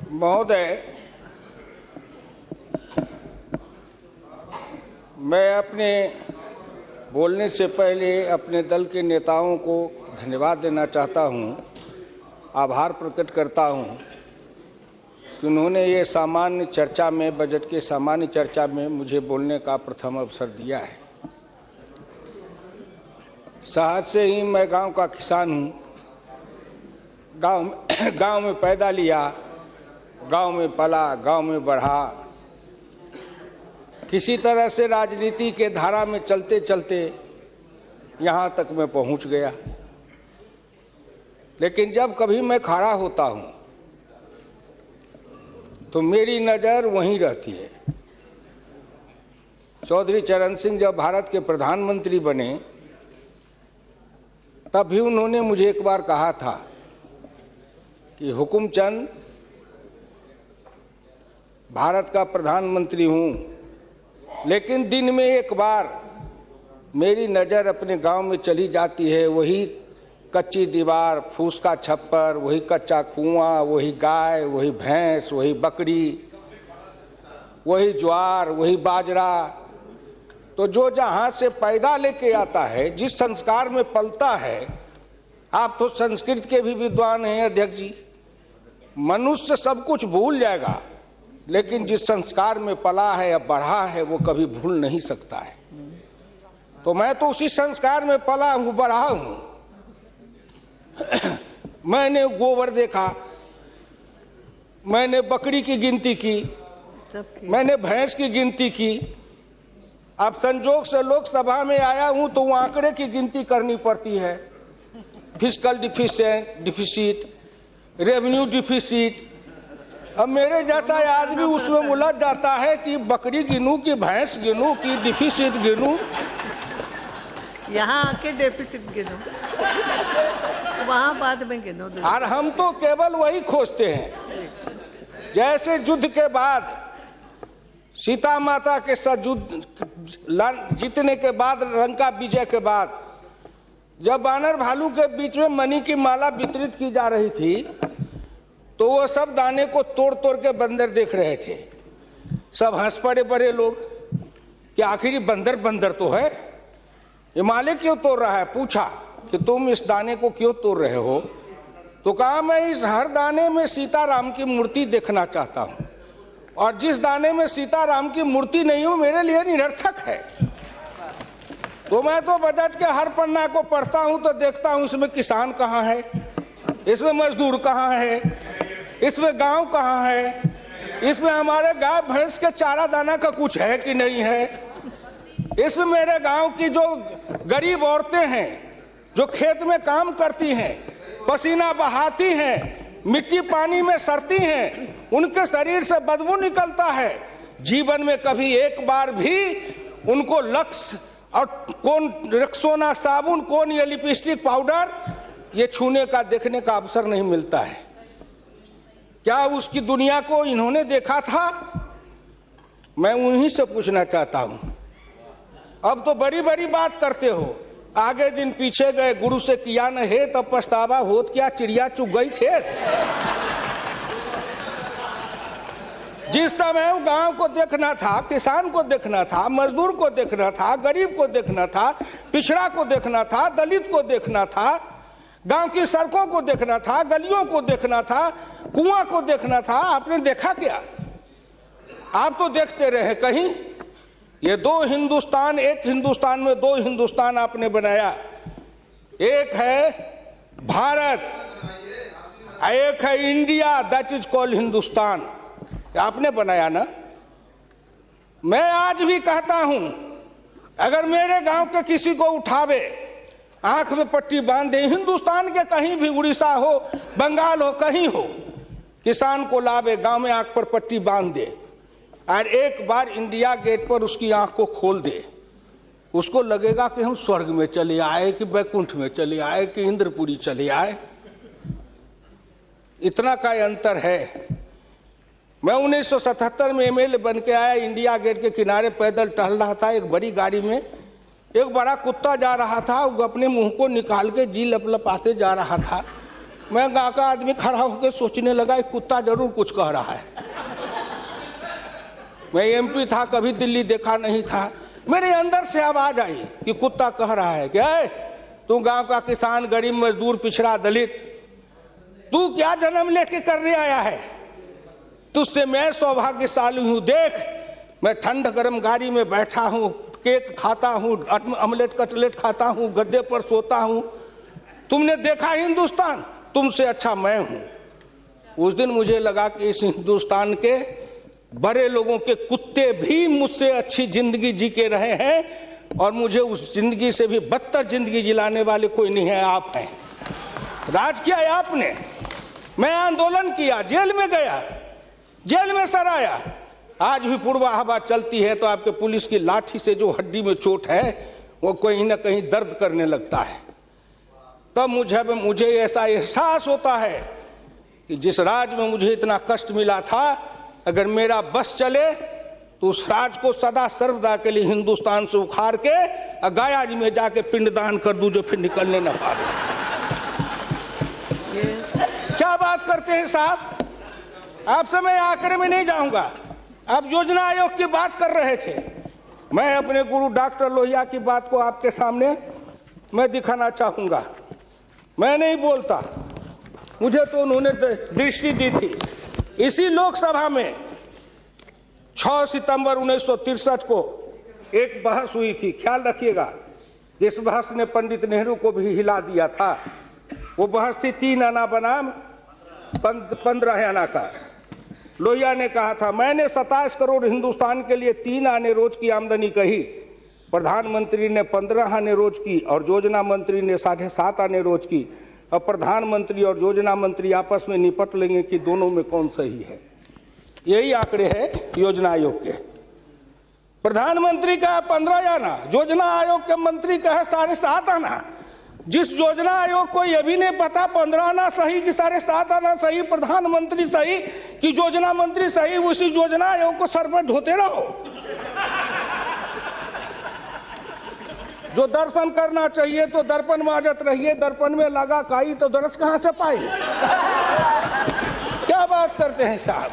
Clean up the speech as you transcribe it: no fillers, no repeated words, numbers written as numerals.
महोदय, मैं अपने बोलने से पहले अपने दल के नेताओं को धन्यवाद देना चाहता हूं, आभार प्रकट करता हूं कि उन्होंने ये सामान्य चर्चा में, बजट के सामान्य चर्चा में मुझे बोलने का प्रथम अवसर दिया है। सहज से ही मैं गांव का किसान हूं, गांव में पैदा लिया, गांव में पला, गांव में बढ़ा। किसी तरह से राजनीति के धारा में चलते चलते यहाँ तक मैं पहुँच गया। लेकिन जब कभी मैं खड़ा होता हूँ तो मेरी नज़र वहीं रहती है। चौधरी चरण सिंह जब भारत के प्रधानमंत्री बने तब भी उन्होंने मुझे एक बार कहा था कि हुकुमचंद, भारत का प्रधानमंत्री हूँ, लेकिन दिन में एक बार मेरी नज़र अपने गांव में चली जाती है। वही कच्ची दीवार, फूस का छप्पर, वही कच्चा कुआं, वही गाय, वही भैंस, वही बकरी, वही ज्वार, वही बाजरा। तो जो जहाँ से पैदा लेके आता है, जिस संस्कार में पलता है, आप तो संस्कृत के भी विद्वान हैं अध्यक्ष जी, मनुष्य सब कुछ भूल जाएगा, लेकिन जिस संस्कार में पला है या बढ़ा है वो कभी भूल नहीं सकता है। तो मैं तो उसी संस्कार में पला हूँ, बढ़ा हूँ। मैंने गोबर देखा, मैंने बकरी की गिनती की, मैंने भैंस की गिनती की। अब संजोग से लोकसभा में आया हूँ तो वो आंकड़े की गिनती करनी पड़ती है। Fiscal deficit, revenue deficit. अब मेरे जैसा आदमी उसमें उलझ जाता है कि बकरी गिनूं कि भैंस गिनूं कि डिफिसिट गिनूं। यहाँ आके डेफिसिट गिनो, वहाँ बाद में गिनो। और हम तो केवल वही खोजते हैं, जैसे युद्ध के बाद, सीता माता के साथ युद्ध जीतने के बाद, लंका विजय के बाद, जब बानर भालू के बीच में मणि की माला वितरित की जा रही थी तो वो सब दाने को तोड़ तोड़ के बंदर देख रहे थे। सब हंस पड़े बड़े लोग कि आखिर बंदर बंदर तो है, ये माले क्यों तोड़ रहा है। पूछा कि तुम इस दाने को क्यों तोड़ रहे हो? तो कहा मैं इस हर दाने में सीताराम की मूर्ति देखना चाहता हूँ, और जिस दाने में सीताराम की मूर्ति नहीं हो मेरे लिए निरर्थक है। तो मैं तो बजट के हर पन्ना को पढ़ता हूँ तो देखता हूँ इसमें किसान कहाँ है, इसमें मजदूर कहाँ है, इसमें गांव कहाँ है, इसमें हमारे गाय भैंस के चारा दाना का कुछ है कि नहीं है, इसमें मेरे गांव की जो गरीब औरतें हैं जो खेत में काम करती हैं, पसीना बहाती हैं, मिट्टी पानी में सरती हैं, उनके शरीर से बदबू निकलता है। जीवन में कभी एक बार भी उनको लक्स और कौन रेक्सोना साबुन, कौन ये लिपस्टिक पाउडर, ये छूने का, देखने का अवसर नहीं मिलता है। क्या उसकी दुनिया को इन्होंने देखा था? मैं उन्हीं से पूछना चाहता हूं। अब तो बड़ी बड़ी बात करते हो, आगे दिन पीछे गए, गुरु से किया न है तब पछतावा होत क्या, चिड़िया चुग गई खेत। जिस समय गांव को देखना था, किसान को देखना था, मजदूर को देखना था, गरीब को देखना था, पिछड़ा को देखना था, दलित को देखना था, गांव की सड़कों को देखना था, गलियों को देखना था, कुआं को देखना था, आपने देखा क्या? आप तो देखते रहे कहीं। ये दो हिंदुस्तान, एक हिंदुस्तान में दो हिंदुस्तान आपने बनाया। एक है भारत, एक है India, that is called Hindustan. आपने बनाया ना। मैं आज भी कहता हूं, अगर मेरे गांव के किसी को उठावे, आंख में पट्टी बांध दे, हिंदुस्तान के कहीं भी, उड़ीसा हो, बंगाल हो, कहीं हो, किसान को लावे, गांव में आंख पर पट्टी बांध दे और एक बार इंडिया गेट पर उसकी आंख को खोल दे, उसको लगेगा कि हम स्वर्ग में चले आए, कि बैकुंठ में चले आए, कि इंद्रपुरी चले आए। इतना का अंतर है। मैं 1977 में एमएलए बन के आया, इंडिया गेट के किनारे पैदल टहल रहा था, एक बड़ी गाड़ी में एक बड़ा कुत्ता जा रहा था, वो अपने मुंह को निकाल के जी लपलपाते जा रहा था। मैं गांव का आदमी खड़ा होकर सोचने लगा कुत्ता जरूर कुछ कह रहा है। मैं एमपी था, कभी दिल्ली देखा नहीं था। मेरे अंदर से आवाज आई कि कुत्ता कह रहा है क्या है, तू गांव का किसान, गरीब, मजदूर, पिछड़ा, दलित, तू क्या जन्म लेके करने आया है? तुझसे मैं सौभाग्यशाली हूं। देख, मैं ठंड गर्म गाड़ी में बैठा हूं, केक खाता हूं, ऑमलेट कटलेट खाता हूं, गद्दे पर सोता हूं। तुमने देखा हिंदुस्तान, तुमसे अच्छा मैं हूं। उस दिन मुझे लगा कि इस हिंदुस्तान के बड़े लोगों के कुत्ते भी मुझसे अच्छी जिंदगी जी के रहे हैं और मुझे उस जिंदगी से भी बदतर जिंदगी जिलाने वाले कोई नहीं है, आप हैं। राज किया है आपने। मैं आंदोलन किया, जेल में गया, जेल में सर आया। आज भी पूर्वा हवा चलती है तो आपके पुलिस की लाठी से जो हड्डी में चोट है वो कहीं ना कहीं दर्द करने लगता है। तब मुझे ऐसा एहसास होता है कि जिस राज में मुझे इतना कष्ट मिला था, अगर मेरा बस चले तो उस राज को सदा सर्वदा के लिए हिंदुस्तान से उखाड़ के गया जी में जाके पिंडदान कर दूं, जो फिर निकलने न पाए। क्या बात करते हैं साहब? आपसे मैं आखिर में नहीं जाऊंगा। आप योजना आयोग की बात कर रहे थे। मैं अपने गुरु डॉक्टर लोहिया की बात को आपके सामने मैं दिखाना चाहूंगा। मैं नहीं बोलता, मुझे तो उन्होंने दृष्टि दी थी। इसी लोकसभा में 6 सितंबर 1963 को एक बहस हुई थी, ख्याल रखिएगा, जिस बहस ने पंडित नेहरू को भी हिला दिया था। वो बहस थी 3 आना बनाम 15 आना का। लोहिया ने कहा था, मैंने 27 करोड़ हिंदुस्तान के लिए 3 आने रोज की आमदनी कही, प्रधानमंत्री ने 15 आने रोज की और योजना मंत्री ने 7.5 आने रोज की। अब प्रधानमंत्री और योजना मंत्री आपस में निपट लेंगे कि दोनों में कौन सही है। यही आंकड़े हैं योजना आयोग के। प्रधानमंत्री का 15 आना, योजना आयोग के मंत्री का है 7.5 आना। जिस योजना आयोग को यह भी नहीं पता 15 आना सही कि 7.5 आना सही, प्रधानमंत्री सही कि योजना मंत्री सही, उसी योजना आयोग को सर पर ढोते रहो। जो दर्शन करना चाहिए तो दर्पण माजत रहिए, दर्पण में लगा काई तो दरस कहां से पाई। क्या बात करते हैं साहब?